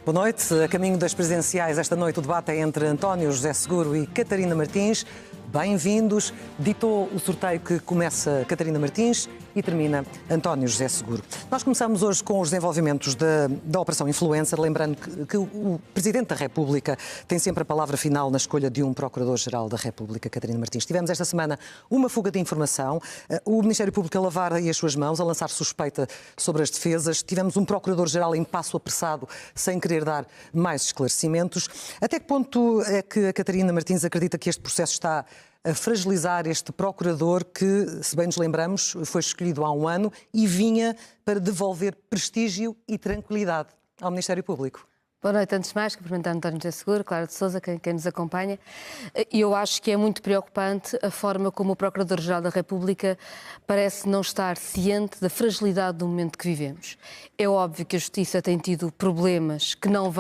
Boa noite. A caminho das presidenciais, esta noite o debate é entre António José Seguro e Catarina Martins. Bem-vindos. Ditou o sorteio que começa Catarina Martins e termina António José Seguro. Nós começamos hoje com os desenvolvimentos da Operação Influencer, lembrando que o Presidente da República tem sempre a palavra final na escolha de um Procurador-Geral da República, Catarina Martins. Tivemos esta semana uma fuga de informação, o Ministério Público a lavar aí as suas mãos, a lançar suspeita sobre as defesas. Tivemos um Procurador-Geral em passo apressado, sem querer dar mais esclarecimentos. Até que ponto é que a Catarina Martins acredita que este processo está a fragilizar este procurador que, se bem nos lembramos, foi escolhido há um ano e vinha para devolver prestígio e tranquilidade ao Ministério Público? Boa noite, antes de mais, cumprimentar António José Seguro, Clara de Sousa, quem nos acompanha. Eu acho que é muito preocupante a forma como o Procurador-Geral da República parece não estar ciente da fragilidade do momento que vivemos. É óbvio que a Justiça tem tido problemas que não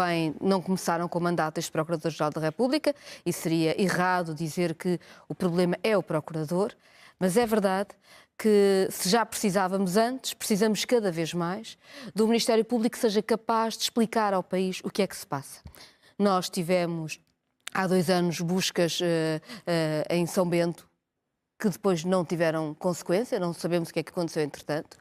começaram com o mandato deste Procurador-Geral da República e seria errado dizer que o problema é o Procurador, mas é verdade que, se já precisávamos antes, precisamos cada vez mais do Ministério Público que seja capaz de explicar ao país o que é que se passa. Nós tivemos, há 2 anos, buscas em São Bento que depois não tiveram consequência, não sabemos o que é que aconteceu entretanto.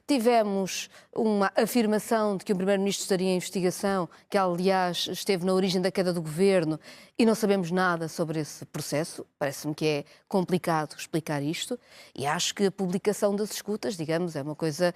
Tivemos uma afirmação de que o Primeiro-Ministro estaria em investigação, que aliás esteve na origem da queda do governo, e não sabemos nada sobre esse processo. Parece-me que é complicado explicar isto e acho que a publicação das escutas, digamos, é uma coisa,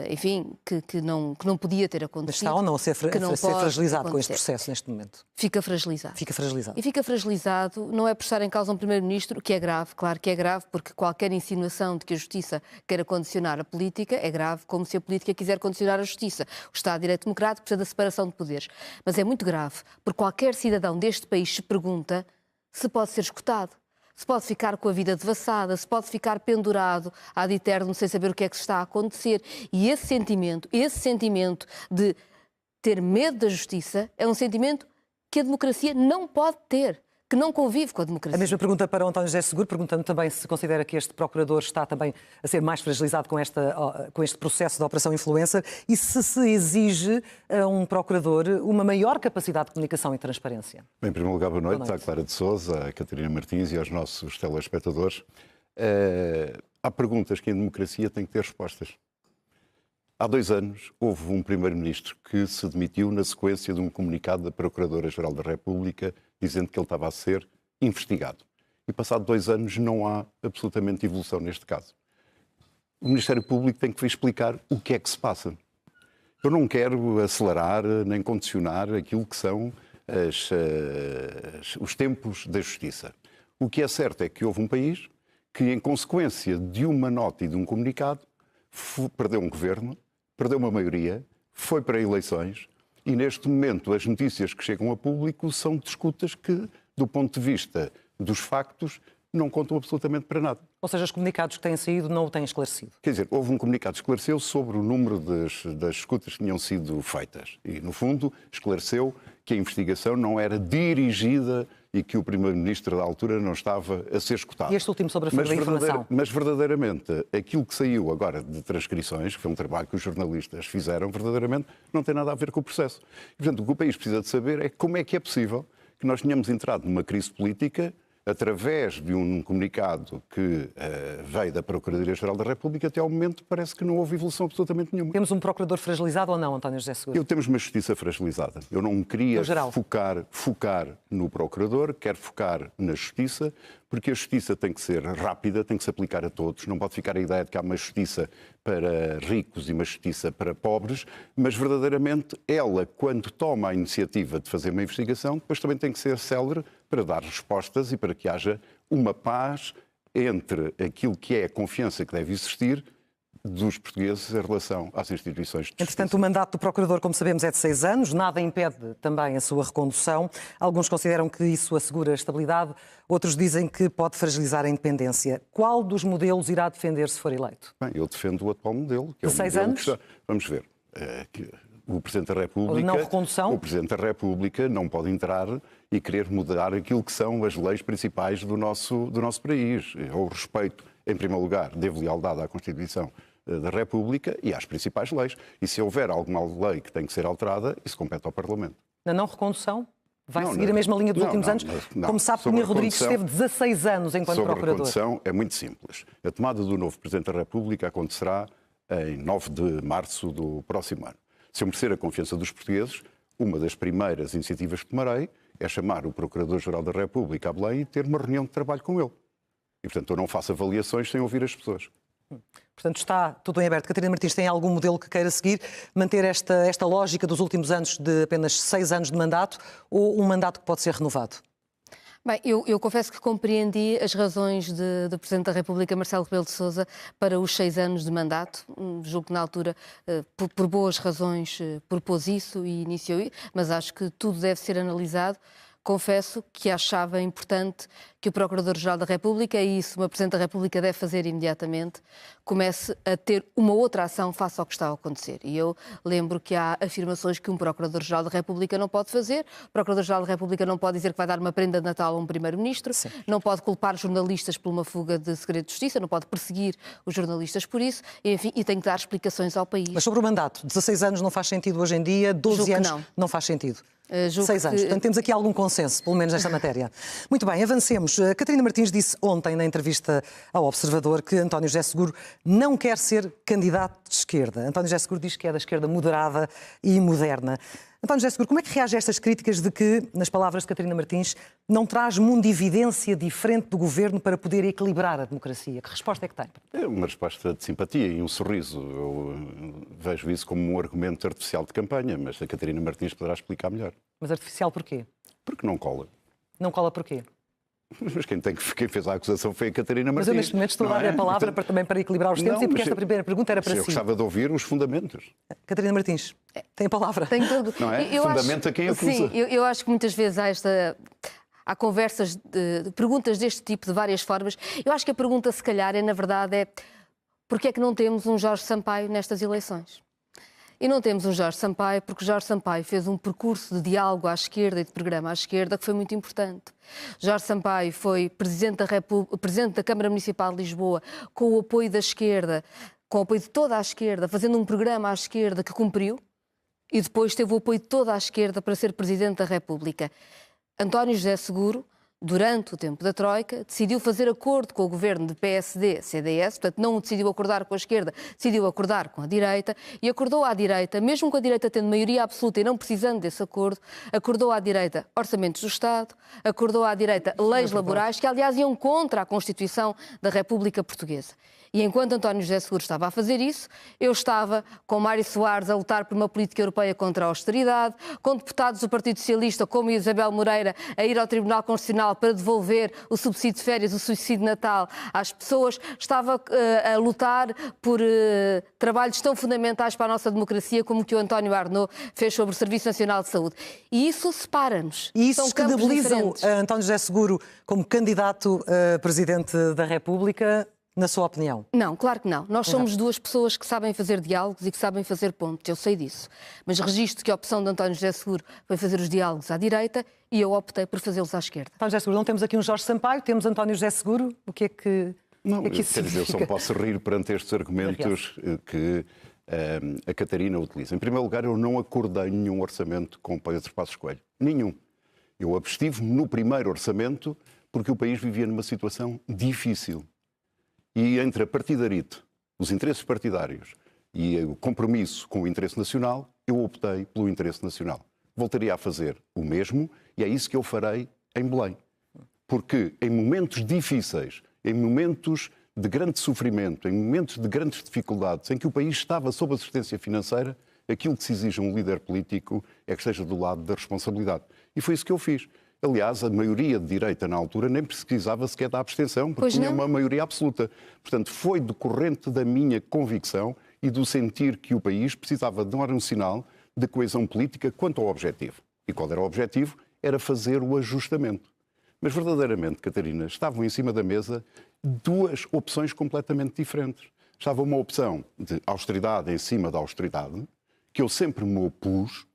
enfim, que não podia ter acontecido. Mas está ou não a ser fragilizado com este processo neste momento? Fica fragilizado. Fica fragilizado. E fica fragilizado não é por estar em causa um Primeiro-Ministro, que é grave, claro que é grave, porque qualquer insinuação de que a Justiça queira condicionar a política é grave, como se a política quiser condicionar a Justiça. O Estado de Direito Democrático precisa da separação de poderes. Mas é muito grave, porque qualquer cidadão deste país se pergunta se pode ser escutado, se pode ficar com a vida devassada, se pode ficar pendurado ad eterno sem saber o que é que está a acontecer. E esse sentimento de ter medo da Justiça é um sentimento que a democracia não pode ter, que não convive com a democracia. A mesma pergunta para o António José Seguro, perguntando também se considera que este procurador está também a ser mais fragilizado com este processo da Operação Influencer e se exige a um procurador uma maior capacidade de comunicação e transparência. Bem, em primeiro lugar, boa noite à Clara de Sousa, à Catarina Martins e aos nossos telespectadores. Há perguntas que em democracia têm que ter respostas. Há 2 anos houve um Primeiro-Ministro que se demitiu na sequência de um comunicado da Procuradora-Geral da República dizendo que ele estava a ser investigado. E passado 2 anos não há absolutamente evolução neste caso. O Ministério Público tem que explicar o que é que se passa. Eu não quero acelerar nem condicionar aquilo que são os tempos da Justiça. O que é certo é que houve um país que, em consequência de uma nota e de um comunicado, perdeu um governo, perdeu uma maioria, foi para eleições e, neste momento, as notícias que chegam a público são de escutas que, do ponto de vista dos factos, não contam absolutamente para nada. Ou seja, os comunicados que têm saído não o têm esclarecido. Quer dizer, houve um comunicado que esclareceu sobre o número das escutas que tinham sido feitas e, no fundo, esclareceu que a investigação não era dirigida e que o Primeiro-Ministro da altura não estava a ser escutado. E este último sobre a fuga da informação? Mas verdadeiramente, aquilo que saiu agora de transcrições, que foi um trabalho que os jornalistas fizeram, verdadeiramente não tem nada a ver com o processo. E, portanto, o que o país precisa de saber é como é que é possível que nós tenhamos entrado numa crise política através de um comunicado que veio da Procuradoria-Geral da República. Até ao momento parece que não houve evolução absolutamente nenhuma. Temos um procurador fragilizado ou não, António José Seguro? Temos uma justiça fragilizada. Eu não queria focar no procurador, quero focar na justiça, porque a justiça tem que ser rápida, tem que se aplicar a todos. Não pode ficar a ideia de que há uma justiça para ricos e uma justiça para pobres, mas verdadeiramente ela, quando toma a iniciativa de fazer uma investigação, depois também tem que ser célere para dar respostas e para que haja uma paz entre aquilo que é a confiança que deve existir dos portugueses em relação às instituições de justiça. Entretanto, o mandato do Procurador, como sabemos, é de 6 anos. Nada impede também a sua recondução. Alguns consideram que isso assegura a estabilidade. Outros dizem que pode fragilizar a independência. Qual dos modelos irá defender se for eleito? Bem, eu defendo o atual modelo. Que é de 6 anos? Vamos ver. O Presidente da República... Não recondução? O Presidente da República não pode entrar e querer mudar aquilo que são as leis principais do nosso país. O respeito, em primeiro lugar, devo lealdade à Constituição da República e às principais leis. E se houver alguma lei que tem que ser alterada, isso compete ao Parlamento. Na não recondução? Vai Não, seguir a mesma linha dos últimos anos? Não. Como sabe, Sobre Cunha a Rodrigues recondução- esteve 16 anos enquanto Sobre a procurador. recondução é muito simples. A tomada do novo Presidente da República acontecerá em 9 de março do próximo ano. Se eu merecer a confiança dos portugueses, uma das primeiras iniciativas que tomarei é chamar o Procurador-Geral da República a Belém e ter uma reunião de trabalho com ele. E, portanto, eu não faço avaliações sem ouvir as pessoas. Portanto, está tudo em aberto. Catarina Martins, tem algum modelo que queira seguir? Manter esta lógica dos últimos anos de apenas 6 anos de mandato ou um mandato que pode ser renovado? Bem, eu confesso que compreendi as razões do Presidente da República, Marcelo Rebelo de Sousa, para os 6 anos de mandato. Julgo que na altura, por boas razões, propôs isso e iniciou, mas acho que tudo deve ser analisado. Confesso que achava importante que o Procurador-Geral da República, e isso uma Presidente da República deve fazer imediatamente, comece a ter uma outra ação face ao que está a acontecer. E eu lembro que há afirmações que um Procurador-Geral da República não pode fazer. O Procurador-Geral da República não pode dizer que vai dar uma prenda de Natal a um Primeiro-Ministro, não pode culpar jornalistas por uma fuga de segredo de justiça, não pode perseguir os jornalistas por isso, enfim, e tem que dar explicações ao país. Mas sobre o mandato, 16 anos não faz sentido hoje em dia, 12 Julgo que anos não faz sentido. 6 anos. que- Portanto, temos aqui algum consenso, pelo menos nesta matéria. Muito bem, avancemos. A Catarina Martins disse ontem, na entrevista ao Observador, que António José Seguro não quer ser candidato de esquerda. António José Seguro diz que é da esquerda moderada e moderna. António José Seguro, como é que reage a estas críticas de que, nas palavras de Catarina Martins, não traz mundividência diferente do governo para poder equilibrar a democracia? Que resposta é que tem? É uma resposta de simpatia e um sorriso. Eu vejo isso como um argumento artificial de campanha, mas a Catarina Martins poderá explicar melhor. Mas artificial porquê? Porque não cola. Não cola porquê? Mas quem fez a acusação foi a Catarina Martins. Mas eu neste momento estou a não dar é? a palavra Portanto, também para equilibrar os tempos não, e porque mas esta primeira pergunta era para eu si. gostava de ouvir os fundamentos. Catarina Martins, tem a palavra. Tem tudo. Não é? Eu Fundamenta quem acusa. Sim, eu acho que muitas vezes há conversas, de perguntas deste tipo, de várias formas. Eu acho que a pergunta, se calhar, na verdade, é porque é que não temos um Jorge Sampaio nestas eleições? E não temos um Jorge Sampaio porque Jorge Sampaio fez um percurso de diálogo à esquerda e de programa à esquerda que foi muito importante. Jorge Sampaio foi Presidente da Câmara Municipal de Lisboa com o apoio da esquerda, com o apoio de toda a esquerda, fazendo um programa à esquerda que cumpriu e depois teve o apoio de toda a esquerda para ser Presidente da República. António José Seguro, durante o tempo da Troika, decidiu fazer acordo com o governo de PSD-CDS, portanto não decidiu acordar com a esquerda, decidiu acordar com a direita, e acordou à direita, mesmo com a direita tendo maioria absoluta e não precisando desse acordo, acordou à direita orçamentos do Estado, acordou à direita leis laborais, que aliás iam contra a Constituição da República Portuguesa. E enquanto António José Seguro estava a fazer isso, eu estava com Mário Soares a lutar por uma política europeia contra a austeridade, com deputados do Partido Socialista, como Isabel Moreira, a ir ao Tribunal Constitucional para devolver o subsídio de férias, o subsídio de Natal às pessoas. Estava a lutar por trabalhos tão fundamentais para a nossa democracia como o que o António Arnaud fez sobre o Serviço Nacional de Saúde. E isso separa-nos. E isso São campos descredibilizam diferentes. António José Seguro como candidato a Presidente da República, na sua opinião? Não, claro que não. Nós somos duas pessoas que sabem fazer diálogos e que sabem fazer pontos, eu sei disso. Mas registro que a opção de António José Seguro foi fazer os diálogos à direita e eu optei por fazê-los à esquerda. António José Seguro, não temos aqui um Jorge Sampaio, temos António José Seguro. O que é que, Não, o que, é que isso quer dizer, eu só me significa? posso rir perante estes argumentos que a Catarina utiliza. Em primeiro lugar, eu não acordei nenhum orçamento com o Pedro Passos Coelho. Nenhum. Eu abstive-me no primeiro orçamento porque o país vivia numa situação difícil. E entre a partidarite, os interesses partidários e o compromisso com o interesse nacional, eu optei pelo interesse nacional. Voltaria a fazer o mesmo e é isso que eu farei em Belém. Porque em momentos difíceis, em momentos de grande sofrimento, em momentos de grandes dificuldades, em que o país estava sob assistência financeira, aquilo que se exige a um líder político é que esteja do lado da responsabilidade. E foi isso que eu fiz. Aliás, a maioria de direita na altura nem precisava sequer da abstenção, porque tinha uma maioria absoluta. Portanto, foi decorrente da minha convicção e do sentir que o país precisava de um sinal de coesão política quanto ao objetivo. E qual era o objetivo? Era fazer o ajustamento. Mas, verdadeiramente, Catarina, estavam em cima da mesa duas opções completamente diferentes. Estava uma opção de austeridade em cima da austeridade, que eu sempre me opus,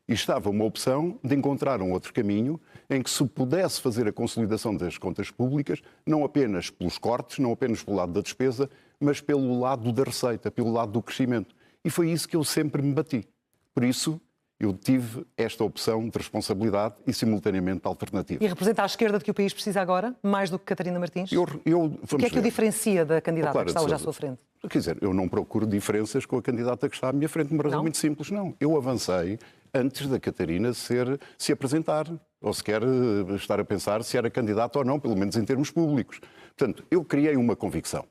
e estava uma opção de encontrar um outro caminho em que se pudesse fazer a consolidação das contas públicas, não apenas pelos cortes, não apenas pelo lado da despesa, mas pelo lado da receita, pelo lado do crescimento. E foi isso que eu sempre me bati. Por isso, Eu tive esta opção de responsabilidade e, simultaneamente, alternativa. E representa a esquerda de que o país precisa agora, mais do que Catarina Martins? O que é que o diferencia da candidata que está hoje à sua frente? Quer dizer, eu não procuro diferenças com a candidata que está à minha frente, por uma razão muito simples, não. Eu avancei antes da Catarina se apresentar, ou sequer estar a pensar se era candidata ou não, pelo menos em termos públicos. Portanto, eu criei uma convicção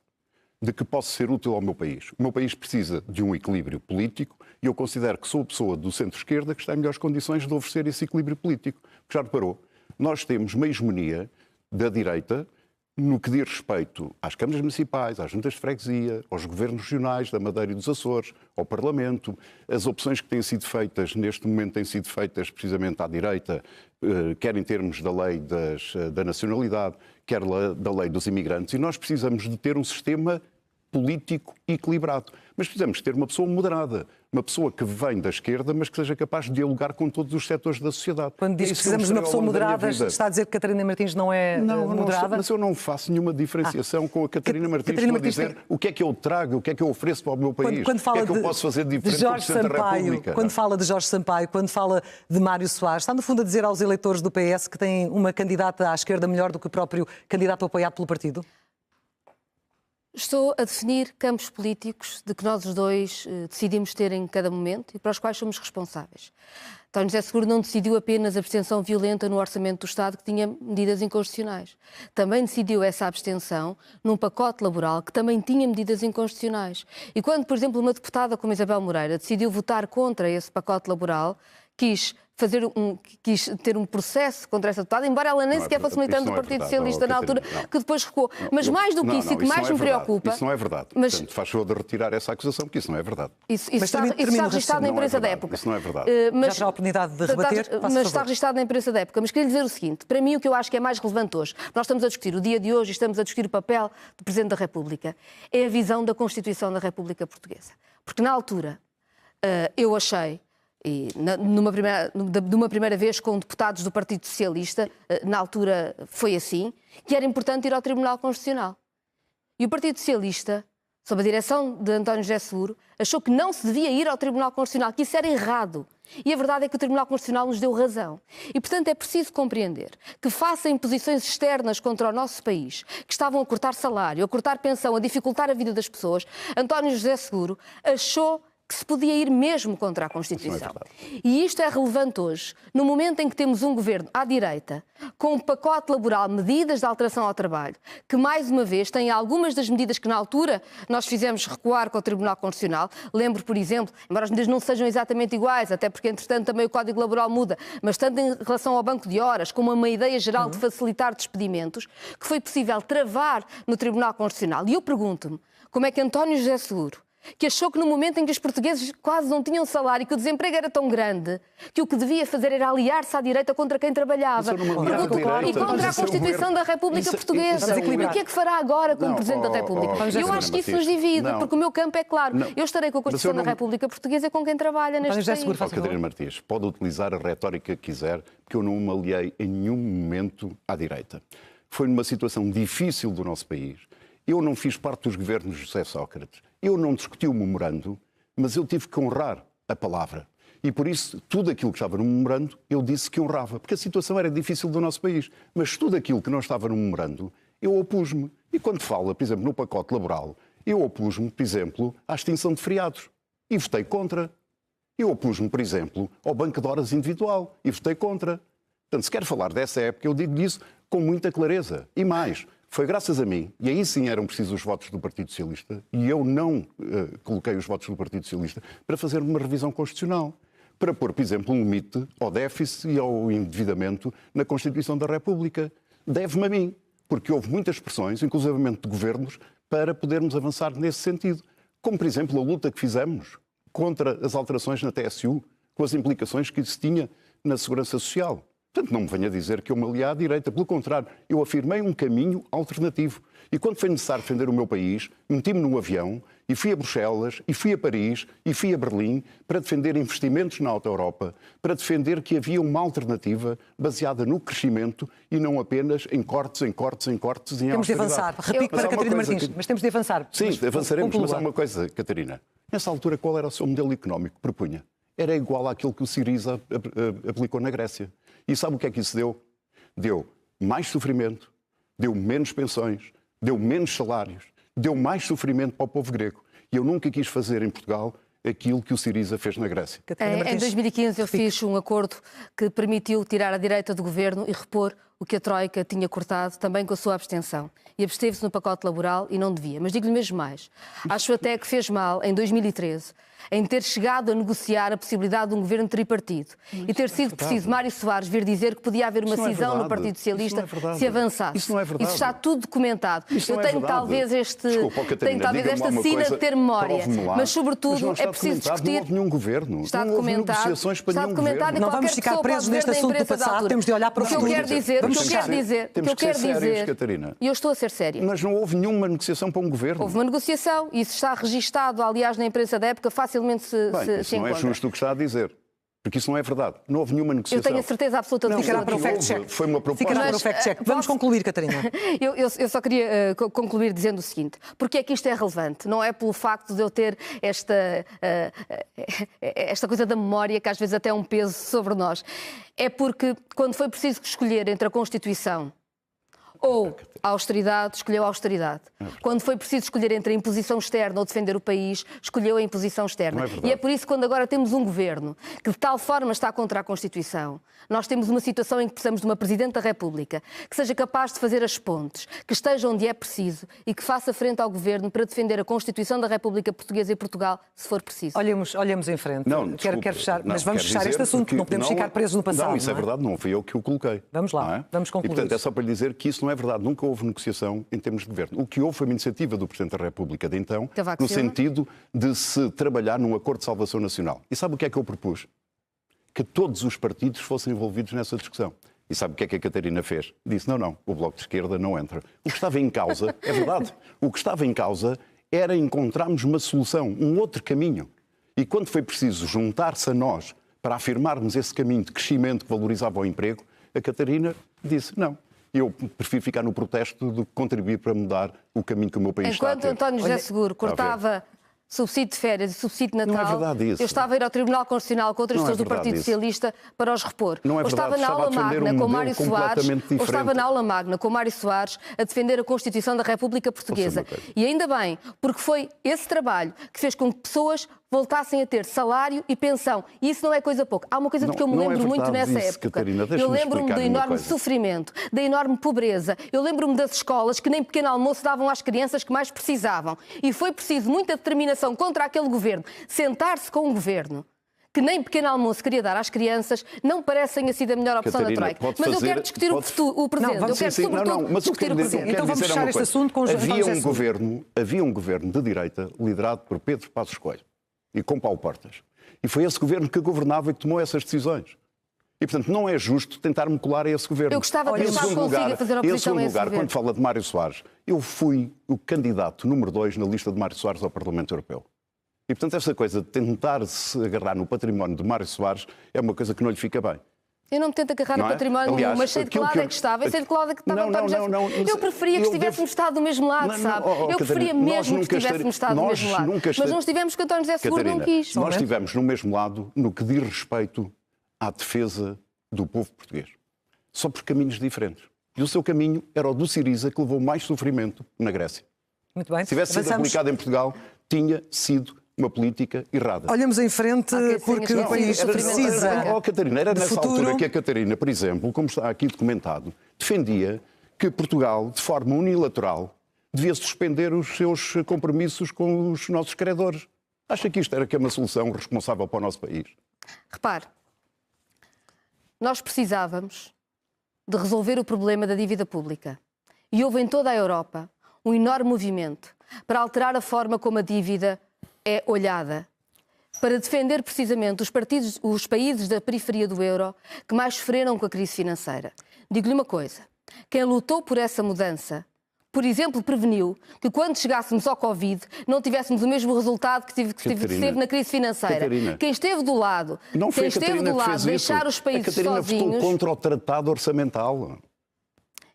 de que posso ser útil ao meu país. O meu país precisa de um equilíbrio político e eu considero que sou a pessoa do centro-esquerda que está em melhores condições de oferecer esse equilíbrio político. Porque já reparou, nós temos uma hegemonia da direita no que diz respeito às câmaras municipais, às juntas de freguesia, aos governos regionais da Madeira e dos Açores, ao Parlamento. As opções que têm sido feitas, neste momento, têm sido feitas precisamente à direita, quer em termos da lei da nacionalidade, quer da lei dos imigrantes. E nós precisamos de ter um sistema político equilibrado. Mas precisamos ter uma pessoa moderada, uma pessoa que vem da esquerda, mas que seja capaz de dialogar com todos os setores da sociedade. Quando diz que precisamos de uma pessoa moderada, está a dizer que Catarina Martins não é moderada? Não, mas eu não faço nenhuma diferenciação com a Catarina Martins. Estou a dizer o que é que eu trago, o que é que eu ofereço para o meu país, o que é que eu posso fazer de diferente do Presidente da República. Quando fala de Jorge Sampaio, quando fala de Mário Soares, está no fundo a dizer aos eleitores do PS que têm uma candidata à esquerda melhor do que o próprio candidato apoiado pelo partido? Estou a definir campos políticos de que nós os dois decidimos ter em cada momento e para os quais somos responsáveis. António José Seguro não decidiu apenas a abstenção violenta no Orçamento do Estado, que tinha medidas inconstitucionais. Também decidiu essa abstenção num pacote laboral que também tinha medidas inconstitucionais. E quando, por exemplo, uma deputada como Isabel Moreira decidiu votar contra esse pacote laboral, quis ter um processo contra essa deputada, embora ela nem sequer fosse militante do Partido Socialista na altura, que depois recuou. Mas mais do que isso, e que mais me preocupa... Isso não é verdade. Portanto, faz favor de retirar essa acusação, porque isso não é verdade. Isso está registado na imprensa da época. Isso não é verdade. Já terá a oportunidade de rebater? Mas está registado na imprensa da época. Mas queria dizer o seguinte, para mim o que eu acho que é mais relevante hoje, nós estamos a discutir o dia de hoje e estamos a discutir o papel do Presidente da República, é a visão da Constituição da República Portuguesa. Porque na altura eu achei, e de uma primeira vez com deputados do Partido Socialista, na altura foi assim, que era importante ir ao Tribunal Constitucional. E o Partido Socialista, sob a direção de António José Seguro, achou que não se devia ir ao Tribunal Constitucional, que isso era errado. E a verdade é que o Tribunal Constitucional nos deu razão. E, portanto, é preciso compreender que, face a imposições externas contra o nosso país, que estavam a cortar salário, a cortar pensão, a dificultar a vida das pessoas, António José Seguro achou que se podia ir mesmo contra a Constituição. E isto é relevante hoje, no momento em que temos um governo à direita, com um pacote laboral, medidas de alteração ao trabalho, que mais uma vez tem algumas das medidas que na altura nós fizemos recuar com o Tribunal Constitucional. Lembro, por exemplo, embora as medidas não sejam exatamente iguais, até porque entretanto também o Código Laboral muda, mas tanto em relação ao banco de horas, como uma ideia geral de facilitar despedimentos, que foi possível travar no Tribunal Constitucional. E eu pergunto-me, como é que António José Seguro, que achou que no momento em que os portugueses quase não tinham salário e que o desemprego era tão grande, que o que devia fazer era aliar-se à direita contra quem trabalhava e contra a Constituição da República Portuguesa. E o que é que fará agora como Presidente da República? Eu acho que isso nos divide, porque o meu campo é claro. Eu estarei com a Constituição da República Portuguesa e com quem trabalha neste país. Catarina Martins, pode utilizar a retórica que quiser, porque eu não me aliei em nenhum momento à direita. Foi numa situação difícil do nosso país. Eu não fiz parte dos governos de José Sócrates. Eu não discuti o memorando, mas eu tive que honrar a palavra. E por isso, tudo aquilo que estava no memorando, eu disse que honrava. Porque a situação era difícil do nosso país. Mas tudo aquilo que não estava no memorando, eu opus-me. E quando fala, por exemplo, no pacote laboral, eu opus-me, por exemplo, à extinção de feriados. E votei contra. Eu opus-me, por exemplo, ao banco de horas individual. E votei contra. Portanto, se quer falar dessa época, eu digo isso com muita clareza. E mais... Foi graças a mim, e aí sim eram precisos os votos do Partido Socialista, e eu não coloquei os votos do Partido Socialista, para fazer uma revisão constitucional. Para pôr, por exemplo, um limite ao déficit e ao endividamento na Constituição da República. Deve-me a mim, porque houve muitas pressões, inclusivamente de governos, para podermos avançar nesse sentido. Como, por exemplo, a luta que fizemos contra as alterações na TSU, com as implicações que isso tinha na Segurança Social. Portanto, não me venha dizer que eu me aliei à direita. Pelo contrário, eu afirmei um caminho alternativo. E quando foi necessário defender o meu país, meti-me num avião e fui a Bruxelas, e fui a Paris, e fui a Berlim para defender investimentos na Alta Europa, para defender que havia uma alternativa baseada no crescimento e não apenas em cortes, em cortes, em cortes. Temos de avançar. Repito para Catarina Martins, mas temos de avançar. Sim, avançaremos. Mas há uma coisa, Catarina. Nessa altura, qual era o seu modelo económico que propunha? era igual àquilo que o Syriza aplicou na Grécia. E sabe o que é que isso deu? Deu mais sofrimento, deu menos pensões, deu menos salários, deu mais sofrimento para o povo grego. E eu nunca quis fazer em Portugal aquilo que o Syriza fez na Grécia. Em 2015 eu fiz um acordo que permitiu tirar a direita do governo e repor o que a Troika tinha cortado, também com a sua abstenção. E absteve-se no pacote laboral e não devia. Mas digo-lhe mesmo mais. Acho até que fez mal, em 2013, em ter chegado a negociar a possibilidade de um governo tripartido e ter sido preciso Mário Soares vir dizer que podia haver uma cisão no Partido Socialista se avançasse. Isso não é verdade. Isso está tudo documentado. Isso eu não é tenho verdade. talvez Desculpa, Catarina, tenho talvez diga-me esta uma sina coisa, de ter memória, prove-me lá. mas sobretudo não está é preciso documentado, discutir. Não houve nenhum governo. Está não houve documentado. negociações para Está nenhum documentado governo. e Não vamos qualquer ficar pessoa presos pode ver neste da assunto do imprensa da passado, altura. temos de olhar para o O que eu futuro. quero dizer, Temos o que eu quero dizer, Catarina. e eu estou a ser séria. Mas não houve nenhuma negociação para um governo. Houve uma negociação e isso está registado, aliás, na imprensa da época, facilmente se Isso não é encontra. justo o que está a dizer. Porque isso não é verdade. Não houve nenhuma negociação. Eu tenho a certeza absoluta de que Ficará para o que fact-check. houve foi uma proposta. Ficará para o fact-check. Vamos concluir, Catarina. Eu só queria concluir dizendo o seguinte. Porque é que isto é relevante? Não é pelo facto de eu ter esta coisa da memória que às vezes até é um peso sobre nós. É porque quando foi preciso escolher entre a Constituição ou a austeridade, escolheu a austeridade. Quando foi preciso escolher entre a imposição externa ou defender o país, escolheu a imposição externa. E é por isso que quando agora temos um governo que de tal forma está contra a Constituição, nós temos uma situação em que precisamos de uma Presidente da República que seja capaz de fazer as pontes, que esteja onde é preciso e que faça frente ao governo para defender a Constituição da República Portuguesa e Portugal, se for preciso. Olhemos em frente. Não, Quero fechar, mas vamos quero fechar este dizer assunto, não podemos ficar presos no passado. Não, isso é verdade, não fui eu que o coloquei. Vamos lá, não é? vamos concluir. E, portanto, é só para lhe dizer que isso não é verdade. Nunca houve negociação em termos de governo. O que houve foi uma iniciativa do Presidente da República de então, Cavaco no Silva. sentido de se trabalhar num acordo de salvação nacional. E sabe o que é que eu propus? Que todos os partidos fossem envolvidos nessa discussão. E sabe o que é que a Catarina fez? Disse, não, o Bloco de Esquerda não entra. O que estava em causa, é verdade, o que estava em causa era encontrarmos uma solução, um outro caminho. E quando foi preciso juntar-se a nós para afirmarmos esse caminho de crescimento que valorizava o emprego, a Catarina disse, não. Eu prefiro ficar no protesto do que contribuir para mudar o caminho que o meu país está a Enquanto ter. António José Seguro cortava subsídio de férias e subsídio de Natal, Não é verdade isso. eu estava a ir ao Tribunal Constitucional com outras Não é pessoas do verdade Partido isso. Socialista para os repor. Não é Ou estava verdade, na estava a aula defender magna um com modelo Mário Soares, completamente ou estava diferente. na aula magna com Mário Soares a defender a Constituição da República Portuguesa. Ouça uma coisa. E ainda bem, porque foi esse trabalho que fez com que pessoas voltassem a ter salário e pensão. E isso não é coisa pouca. Há uma coisa de que eu me Não é lembro muito verdade nessa isso, época. Catarina. Eu Deixa-me lembro-me do explicar-lhe uma enorme coisa. sofrimento, da enorme pobreza. Eu lembro-me das escolas que nem pequeno almoço davam às crianças que mais precisavam. E foi preciso muita determinação contra aquele governo. Sentar-se com um governo que nem pequeno almoço queria dar às crianças, não parece tenha sido a melhor opção Catarina, da Troika. pode Mas eu fazer- quero discutir pode- o presente. Não, Eu quero, sobretudo, mas eu discutir quero o dizer- presente. quero Então vamos dizer fechar uma este coisa. assunto com António José Seguro. Havia um governo de direita liderado por Pedro Passos Coelho e com Paulo Portas. E foi esse governo que governava e que tomou essas decisões. E, portanto, não é justo tentar-me colar a esse governo. Eu gostava de Em pensar que segundo consiga lugar- fazer Em oposição segundo a esse lugar, governo. quando fala de Mário Soares, eu fui o candidato número 2 na lista de Mário Soares ao Parlamento Europeu. E, portanto, essa coisa de tentar se agarrar no património de Mário Soares é uma coisa que não lhe fica bem. Eu não me tento agarrar Não no é? património Aliás, nenhum, mas sei de que aquilo lado que eu- é que estava. Eu sei de que lado é que estava Não, António José não, Seguro. não, Eu preferia que eu estivéssemos estado do mesmo lado, sabe? Eu Catarina, preferia nós mesmo que nunca estivéssemos estado do nós mesmo lado. nunca Mas não estivemos que António José Seguro não Catarina, quis. nós estivemos no mesmo lado no que diz respeito à defesa do povo português. Só por caminhos diferentes. E o seu caminho era o do Syriza, que levou mais sofrimento na Grécia. Muito bem. Se tivesse sido Avançamos. aplicado em Portugal, tinha sido uma política errada. Olhamos em frente porque o país precisa Catarina, era de nessa futuro. altura que a Catarina, por exemplo, como está aqui documentado, defendia que Portugal, de forma unilateral, devia suspender os seus compromissos com os nossos credores. Acha que isto era que é uma solução responsável para o nosso país? Repare, nós precisávamos de resolver o problema da dívida pública. E houve em toda a Europa um enorme movimento para alterar a forma como a dívida é olhada, para defender precisamente os países da periferia do euro que mais sofreram com a crise financeira. Digo-lhe uma coisa, quem lutou por essa mudança, por exemplo, preveniu que quando chegássemos ao Covid não tivéssemos o mesmo resultado que teve na crise financeira. Catarina, Quem esteve do lado, não foi quem a esteve Catarina do que lado fez de deixar isso. os países A Catarina sozinhos... votou contra o tratado orçamental.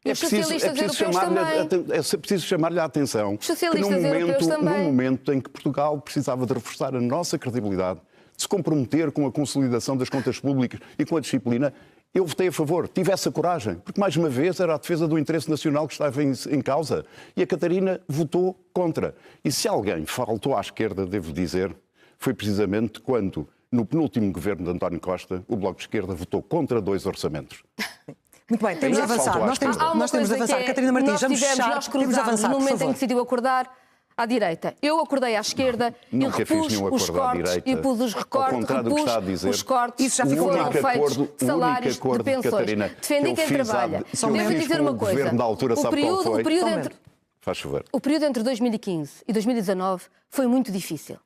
E os socialistas europeus também. É preciso chamar-lhe a atenção Os socialistas que europeus também. num momento em que Portugal precisava de reforçar a nossa credibilidade, de se comprometer com a consolidação das contas públicas e com a disciplina, eu votei a favor, tive essa coragem, porque mais uma vez era a defesa do interesse nacional que estava em causa. E a Catarina votou contra. E se alguém faltou à esquerda, devo dizer, foi precisamente quando, no penúltimo governo de António Costa, o Bloco de Esquerda votou contra 2 orçamentos. Muito bem, temos de avançar. Nós temos de avançar. Catarina Martins, vamos fechar. Nós cruzámos no momento em que decidiu acordar à direita. Eu acordei à esquerda e repus os cortes e pus os recortes, os cortes isso já ficou foram feitos de salários, de pensões. Defendi quem trabalha. Devo dizer uma coisa. O período entre 2015 e 2019 foi muito difícil.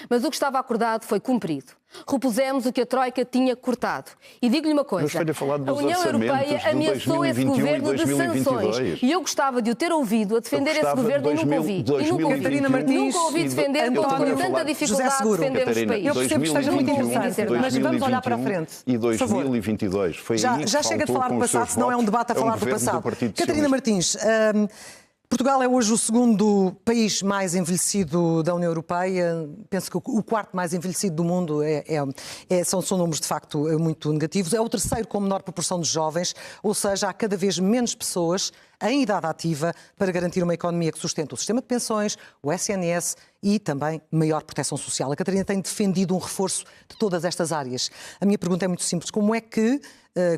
Mas o que estava acordado foi cumprido. Repusemos o que a Troika tinha cortado. E digo-lhe uma coisa, a União Europeia ameaçou esse governo de sanções. E eu gostava de o ter ouvido a defender esse governo e nunca ouvi. Catarina Martins, nunca ouvi defender com tanta dificuldade de defender este país. Eu percebo que esteja muito interessante, mas vamos olhar para a frente. E 2022 foi já chega de falar do passado, senão é um debate a falar do passado. Catarina Martins, Portugal é hoje o segundo país mais envelhecido da União Europeia. Penso que o quarto mais envelhecido do mundo são números de facto muito negativos. É o terceiro com menor proporção de jovens, ou seja, há cada vez menos pessoas em idade ativa para garantir uma economia que sustenta o sistema de pensões, o SNS e também maior proteção social. A Catarina tem defendido um reforço de todas estas áreas. A minha pergunta é muito simples. Como é que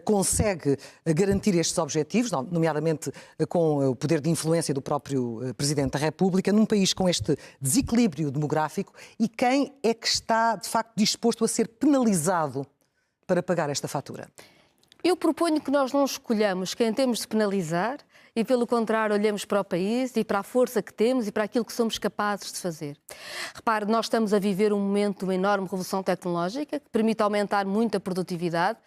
consegue garantir estes objetivos, nomeadamente com o poder de influência do próprio Presidente da República, num país com este desequilíbrio demográfico, e quem é que está, de facto, disposto a ser penalizado para pagar esta fatura? Eu proponho que nós não escolhamos quem temos de penalizar e, pelo contrário, olhemos para o país e para a força que temos e para aquilo que somos capazes de fazer. Repare, nós estamos a viver um momento de uma enorme revolução tecnológica que permite aumentar muito a produtividade.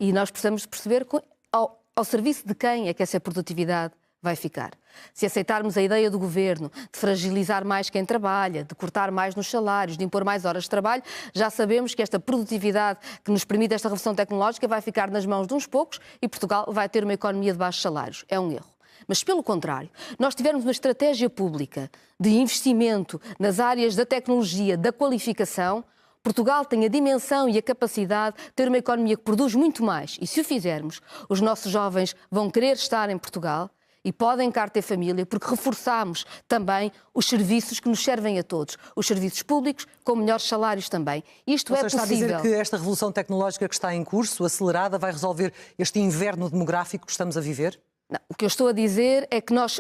E nós precisamos perceber ao serviço de quem é que essa produtividade vai ficar. Se aceitarmos a ideia do Governo de fragilizar mais quem trabalha, de cortar mais nos salários, de impor mais horas de trabalho, já sabemos que esta produtividade que nos permite esta revolução tecnológica vai ficar nas mãos de uns poucos e Portugal vai ter uma economia de baixos salários. É um erro. Mas, pelo contrário, nós tivermos uma estratégia pública de investimento nas áreas da tecnologia, da qualificação, Portugal tem a dimensão e a capacidade de ter uma economia que produz muito mais. E se o fizermos, os nossos jovens vão querer estar em Portugal e podem cá ter família, porque reforçamos também os serviços que nos servem a todos. Os serviços públicos com melhores salários também. Isto é possível. Está a dizer que esta revolução tecnológica que está em curso, acelerada, vai resolver este inverno demográfico que estamos a viver? Não, o que eu estou a dizer é que nós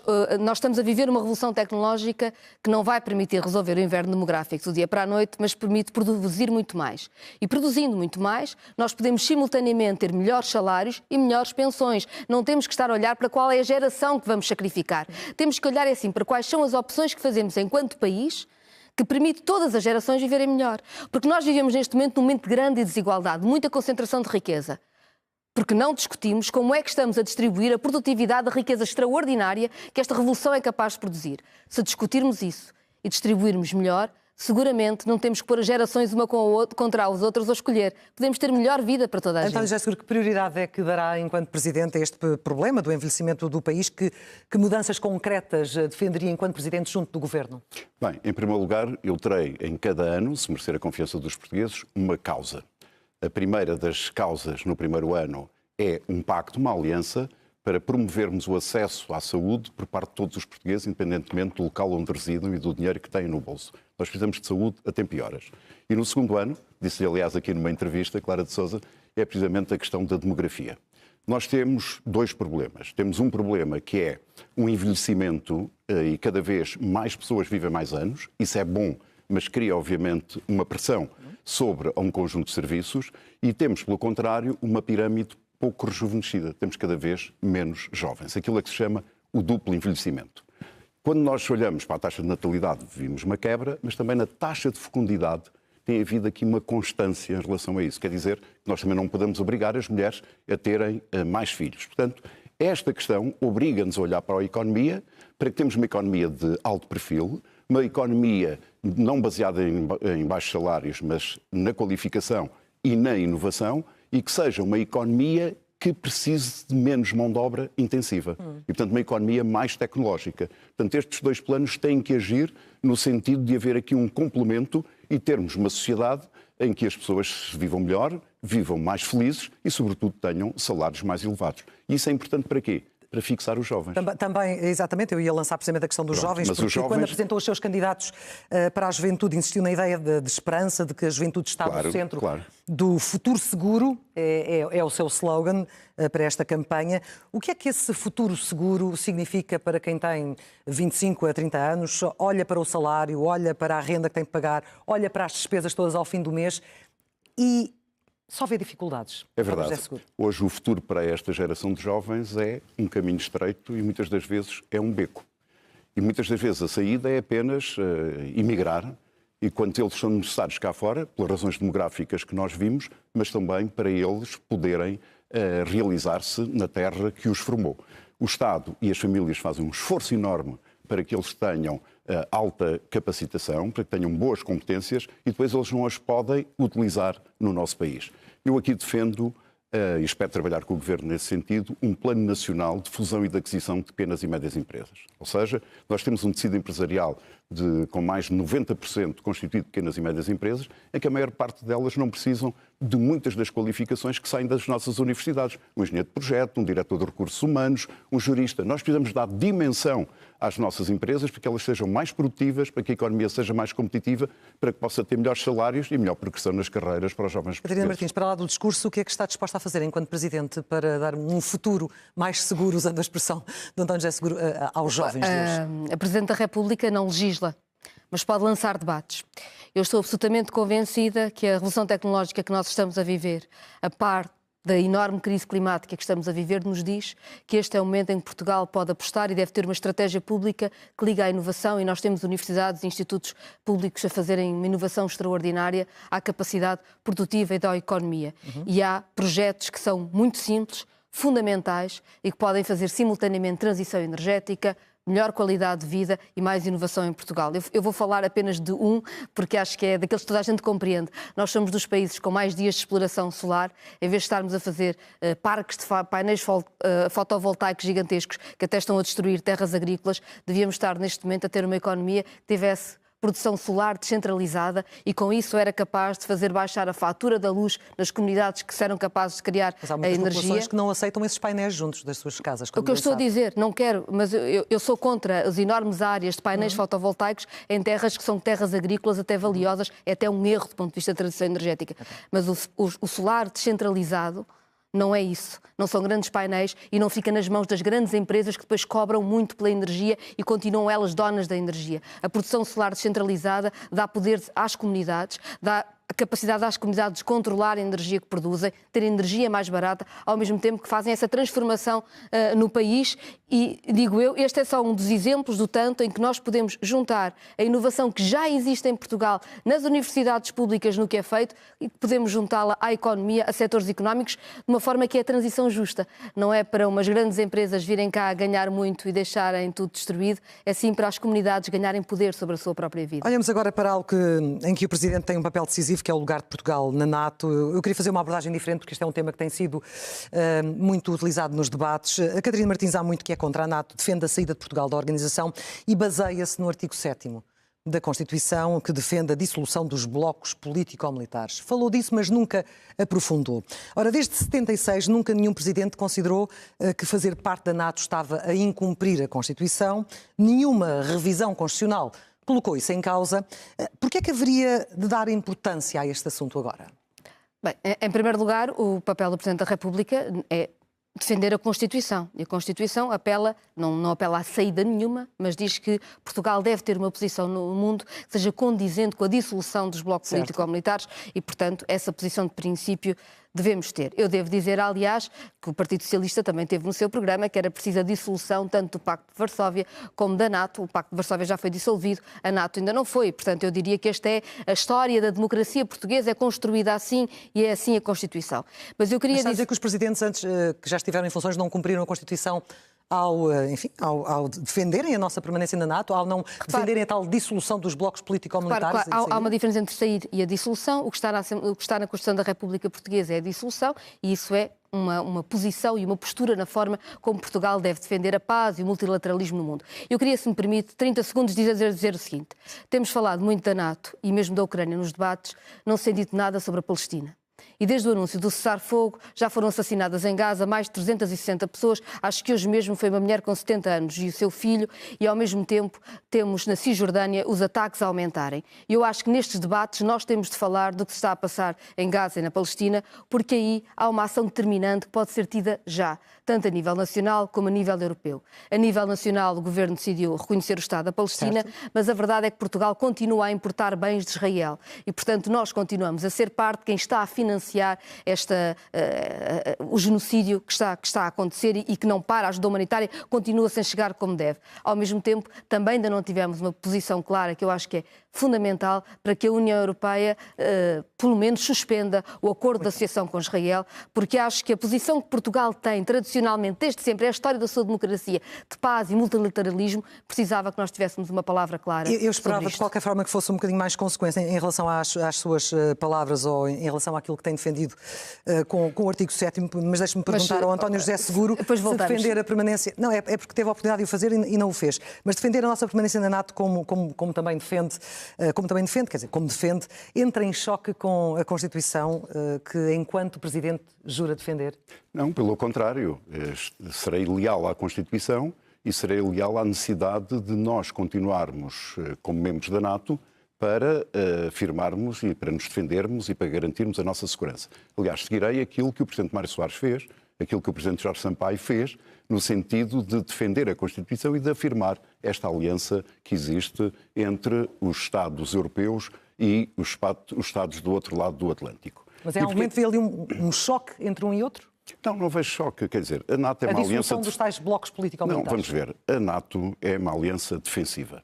estamos a viver uma revolução tecnológica que não vai permitir resolver o inverno demográfico do dia para a noite, mas permite produzir muito mais. E produzindo muito mais, nós podemos simultaneamente ter melhores salários e melhores pensões. Não temos que estar a olhar para qual é a geração que vamos sacrificar. Temos que olhar assim para quais são as opções que fazemos enquanto país que permite todas as gerações viverem melhor. Porque nós vivemos neste momento num momento de grande desigualdade, muita concentração de riqueza. Porque não discutimos como é que estamos a distribuir a produtividade da riqueza extraordinária que esta revolução é capaz de produzir. Se discutirmos isso e distribuirmos melhor, seguramente não temos que pôr as gerações uma contra as outras ou escolher. Podemos ter melhor vida para toda a gente. António José Seguro, que prioridade é que dará enquanto Presidente a este problema do envelhecimento do país? Que mudanças concretas defenderia enquanto Presidente junto do Governo? Bem, em primeiro lugar, eu terei em cada ano, se merecer a confiança dos portugueses, uma causa. A primeira das causas no primeiro ano é um pacto, uma aliança, para promovermos o acesso à saúde por parte de todos os portugueses, independentemente do local onde residam e do dinheiro que têm no bolso. Nós precisamos de saúde a tempo e horas. E no segundo ano, disse-lhe aliás aqui numa entrevista, Clara de Sousa, é precisamente a questão da demografia. Nós temos 2 problemas. Temos um problema que é um envelhecimento e cada vez mais pessoas vivem mais anos. Isso é bom, mas cria obviamente uma pressão sobre um conjunto de serviços, e temos, pelo contrário, uma pirâmide pouco rejuvenescida. Temos cada vez menos jovens. Aquilo é que se chama o duplo envelhecimento. Quando nós olhamos para a taxa de natalidade, vimos uma quebra, mas também na taxa de fecundidade tem havido aqui uma constância em relação a isso. Quer dizer que nós também não podemos obrigar as mulheres a terem mais filhos. Portanto, esta questão obriga-nos a olhar para a economia, para que temos uma economia de alto perfil, uma economia não baseada em baixos salários, mas na qualificação e na inovação, e que seja uma economia que precise de menos mão de obra intensiva. E, portanto, uma economia mais tecnológica. Portanto, estes 2 planos têm que agir no sentido de haver aqui um complemento e termos uma sociedade em que as pessoas vivam melhor, vivam mais felizes e, sobretudo, tenham salários mais elevados. E isso é importante para quê? Para fixar os jovens. Também, exatamente, eu ia lançar precisamente a questão dos jovens, mas porque quando apresentou os seus candidatos para a juventude, insistiu na ideia de esperança, de que a juventude está no centro do futuro seguro, é o seu slogan para esta campanha. O que é que esse futuro seguro significa para quem tem 25 a 30 anos, olha para o salário, olha para a renda que tem que pagar, olha para as despesas todas ao fim do mês e só vê dificuldades? É verdade. Hoje o futuro para esta geração de jovens é um caminho estreito e muitas das vezes é um beco. E muitas das vezes a saída é apenas emigrar, e quando eles são necessários cá fora, pelas razões demográficas que nós vimos, mas também para eles poderem realizar-se na terra que os formou. O Estado e as famílias fazem um esforço enorme para que eles tenham alta capacitação, para que tenham boas competências e depois eles não as podem utilizar no nosso país. Eu aqui defendo, e espero trabalhar com o Governo nesse sentido, um plano nacional de fusão e de aquisição de pequenas e médias empresas. Ou seja, nós temos um tecido empresarial com mais de 90% constituído de pequenas e médias empresas, em que a maior parte delas não precisam de muitas das qualificações que saem das nossas universidades. Um engenheiro de projeto, um diretor de recursos humanos, um jurista. Nós precisamos dar dimensão às nossas empresas para que elas sejam mais produtivas, para que a economia seja mais competitiva, para que possa ter melhores salários e melhor progressão nas carreiras para os jovens portugueses. Catarina Martins, para lá do discurso, o que é que está disposta a fazer enquanto Presidente para dar um futuro mais seguro, usando a expressão de António José Seguro, aos jovens de hoje? A Presidente da República não legisla, mas pode lançar debates. Eu estou absolutamente convencida que a revolução tecnológica que nós estamos a viver, a par da enorme crise climática que estamos a viver, nos diz que este é o momento em que Portugal pode apostar e deve ter uma estratégia pública que liga à inovação, e nós temos universidades e institutos públicos a fazerem uma inovação extraordinária à capacidade produtiva e da economia. E há projetos que são muito simples, fundamentais e que podem fazer simultaneamente transição energética, melhor qualidade de vida e mais inovação em Portugal. Eu vou falar apenas de um, porque acho que é daqueles que toda a gente compreende. Nós somos dos países com mais dias de exploração solar. Em vez de estarmos a fazer parques de painéis fotovoltaicos gigantescos que até estão a destruir terras agrícolas, devíamos estar neste momento a ter uma economia que tivesse produção solar descentralizada e com isso era capaz de fazer baixar a fatura da luz nas comunidades que serão capazes de criar mas há muitas populações que não aceitam esses painéis juntos das suas casas. O que eu estou a dizer, não quero, mas eu sou contra as enormes áreas de painéis fotovoltaicos em terras que são terras agrícolas até valiosas, é até um erro do ponto de vista da transição energética. Mas o solar descentralizado não é isso. Não são grandes painéis e não fica nas mãos das grandes empresas que depois cobram muito pela energia e continuam elas donas da energia. A produção solar descentralizada dá poder às comunidades, dá a capacidade das comunidades de controlar a energia que produzem, ter energia mais barata, ao mesmo tempo que fazem essa transformação no país. E, digo eu, este é só um dos exemplos do tanto em que nós podemos juntar a inovação que já existe em Portugal nas universidades públicas no que é feito e podemos juntá-la à economia, a setores económicos, de uma forma que é a transição justa. Não é para umas grandes empresas virem cá a ganhar muito e deixarem tudo destruído, é sim para as comunidades ganharem poder sobre a sua própria vida. Olhamos agora para algo em que o Presidente tem um papel decisivo, que é o lugar de Portugal na NATO. Eu queria fazer uma abordagem diferente, porque este é um tema que tem sido muito utilizado nos debates. A Catarina Martins há muito que é contra a NATO, defende a saída de Portugal da organização e baseia-se no artigo 7º da Constituição, que defende a dissolução dos blocos político-militares. Falou disso, mas nunca aprofundou. Ora, desde 76, nunca nenhum Presidente considerou que fazer parte da NATO estava a incumprir a Constituição. Nenhuma revisão constitucional colocou isso em causa. Por que é que haveria de dar importância a este assunto agora? Bem, em primeiro lugar, o papel do Presidente da República é defender a Constituição. E a Constituição apela, não apela a saída nenhuma, mas diz que Portugal deve ter uma posição no mundo que seja condizente com a dissolução dos blocos político-militares e, portanto, essa posição de princípio devemos ter. Eu devo dizer, aliás, que o Partido Socialista também teve no seu programa que era preciso a dissolução tanto do Pacto de Varsóvia como da NATO. O Pacto de Varsóvia já foi dissolvido, a NATO ainda não foi. Portanto, eu diria que esta é a história da democracia portuguesa, é construída assim e é assim a Constituição. Mas eu queria dizer que os presidentes antes que já estiveram em funções não cumpriram a Constituição ao defenderem a nossa permanência na NATO, ao não defenderem a tal dissolução dos blocos político-militares? Claro, há uma diferença entre sair e a dissolução. O que está na Constituição da República Portuguesa é a dissolução, e isso é uma posição e uma postura na forma como Portugal deve defender a paz e o multilateralismo no mundo. Eu queria, se me permite, 30 segundos dizer o seguinte. Temos falado muito da NATO e mesmo da Ucrânia nos debates, não se tem dito nada sobre a Palestina. E desde o anúncio do cessar-fogo já foram assassinadas em Gaza mais de 360 pessoas. Acho que hoje mesmo foi uma mulher com 70 anos e o seu filho, e ao mesmo tempo temos na Cisjordânia os ataques a aumentarem. E eu acho que nestes debates nós temos de falar do que se está a passar em Gaza e na Palestina, porque aí há uma ação determinante que pode ser tida já, tanto a nível nacional como a nível europeu. A nível nacional, o Governo decidiu reconhecer o Estado da Palestina, mas a verdade é que Portugal continua a importar bens de Israel. E, portanto, nós continuamos a ser parte de quem está a financiar o genocídio que está a acontecer e que não para. A ajuda humanitária continua sem chegar como deve. Ao mesmo tempo, também ainda não tivemos uma posição clara, que eu acho que é fundamental para que a União Europeia, pelo menos, suspenda o acordo de associação com Israel, porque acho que a posição que Portugal tem, tradicionalmente, desde sempre, é a história da sua democracia, de paz e multilateralismo, precisava que nós tivéssemos uma palavra clara. Eu esperava, de qualquer forma, que fosse um bocadinho mais consequência em relação às suas palavras ou em relação àquilo que tem defendido com o artigo 7º, mas deixe-me perguntar ao António José Seguro se defender a permanência... Não, é porque teve a oportunidade de o fazer e não o fez. Mas defender a nossa permanência na NATO como também defende, entra em choque com a Constituição que, enquanto Presidente, jura defender? Não, pelo contrário. Serei leal à Constituição e serei leal à necessidade de nós continuarmos como membros da NATO para afirmarmos e para nos defendermos e para garantirmos a nossa segurança. Aliás, seguirei aquilo que o Presidente Mário Soares fez, aquilo que o Presidente Jorge Sampaio fez, no sentido de defender a Constituição e de afirmar esta aliança que existe entre os Estados europeus e os Estados do outro lado do Atlântico. Mas em algum momento vê ali um choque entre um e outro? Não vejo choque. Quer dizer, a NATO é uma aliança... A dissolução dos tais blocos político-militares. Não, vamos ver. A NATO é uma aliança defensiva.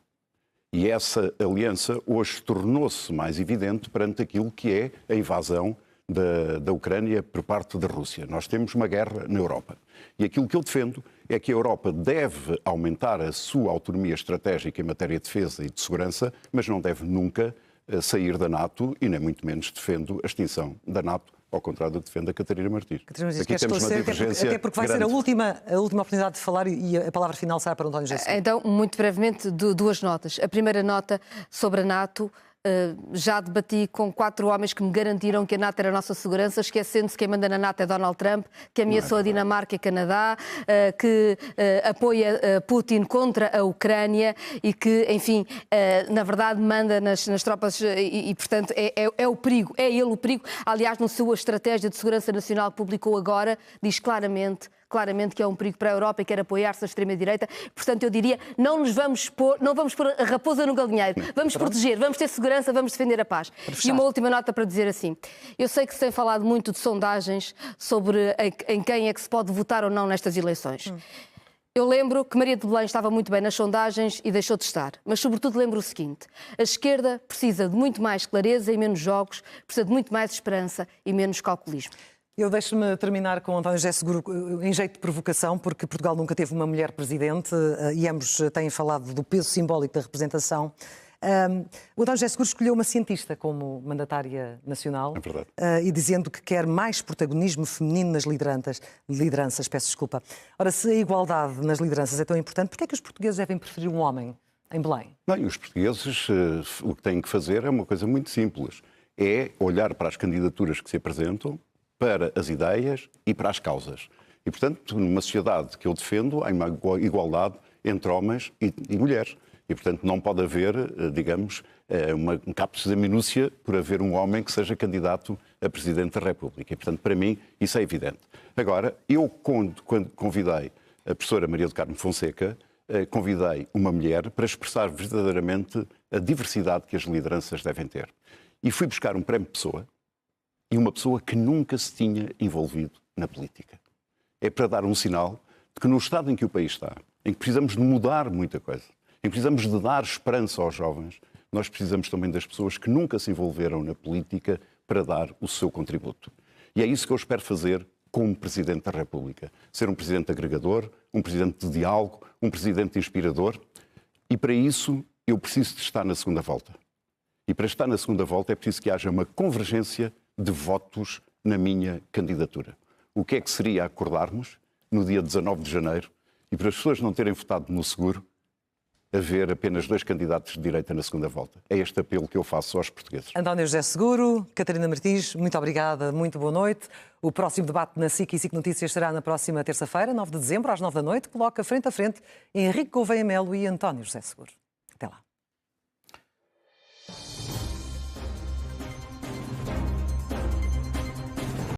E essa aliança hoje tornou-se mais evidente perante aquilo que é a invasão da Ucrânia por parte da Rússia. Nós temos uma guerra na Europa. E aquilo que eu defendo é que a Europa deve aumentar a sua autonomia estratégica em matéria de defesa e de segurança, mas não deve nunca sair da NATO e nem muito menos defendo a extinção da NATO, ao contrário do que defende a Catarina Martins. Aqui temos uma divergência até porque vai ser a última oportunidade de falar e a palavra final será para António José Seguro. Então, muito brevemente, duas notas. A primeira nota sobre a NATO. Já debati com 4 homens que me garantiram que a NATO era a nossa segurança, esquecendo-se que quem manda na NATO é Donald Trump, que ameaçou a Dinamarca e Canadá, que apoia Putin contra a Ucrânia e que, enfim, na verdade manda nas tropas e portanto, é o perigo, é ele o perigo. Aliás, na sua estratégia de segurança nacional que publicou agora, diz claramente que é um perigo para a Europa e quer apoiar-se à extrema-direita. Portanto, eu diria, não vamos pôr a raposa no galinheiro. Vamos proteger, vamos ter segurança, vamos defender a paz. E uma última nota para dizer assim. Eu sei que se tem falado muito de sondagens sobre em quem é que se pode votar ou não nestas eleições. Eu lembro que Maria de Belém estava muito bem nas sondagens e deixou de estar. Mas, sobretudo, lembro o seguinte. A esquerda precisa de muito mais clareza e menos jogos, precisa de muito mais esperança e menos calculismo. Eu deixo-me terminar com António José Seguro em jeito de provocação, porque Portugal nunca teve uma mulher presidente e ambos têm falado do peso simbólico da representação. O António José Seguro escolheu uma cientista como mandatária nacional, e dizendo que quer mais protagonismo feminino nas lideranças. Peço desculpa. Ora, se a igualdade nas lideranças é tão importante, porquê é que os portugueses devem preferir um homem em Belém? Bem, os portugueses o que têm que fazer é uma coisa muito simples. É olhar para as candidaturas que se apresentam, para as ideias e para as causas. E, portanto, numa sociedade que eu defendo, há uma igualdade entre homens e mulheres. E, portanto, não pode haver, digamos, um captus da minúcia por haver um homem que seja candidato a Presidente da República. E, portanto, para mim, isso é evidente. Agora, eu, quando convidei a professora Maria do Carmo Fonseca, convidei uma mulher para expressar verdadeiramente a diversidade que as lideranças devem ter. E fui buscar um prémio Pessoa, e uma pessoa que nunca se tinha envolvido na política. É para dar um sinal de que no estado em que o país está, em que precisamos de mudar muita coisa, em que precisamos de dar esperança aos jovens, nós precisamos também das pessoas que nunca se envolveram na política para dar o seu contributo. E é isso que eu espero fazer como Presidente da República. Ser um Presidente agregador, um Presidente de diálogo, um Presidente inspirador. E para isso eu preciso de estar na segunda volta. E para estar na segunda volta é preciso que haja uma convergência de votos na minha candidatura. O que é que seria acordarmos no dia 19 de janeiro e para as pessoas não terem votado no Seguro, haver apenas 2 candidatos de direita na segunda volta? É este apelo que eu faço aos portugueses. António José Seguro, Catarina Martins, muito obrigada, muito boa noite. O próximo debate na SIC e SIC Notícias será na próxima terça-feira, 9 de dezembro, às 9 da noite. Coloca frente a frente Henrique Gouveia Melo e António José Seguro.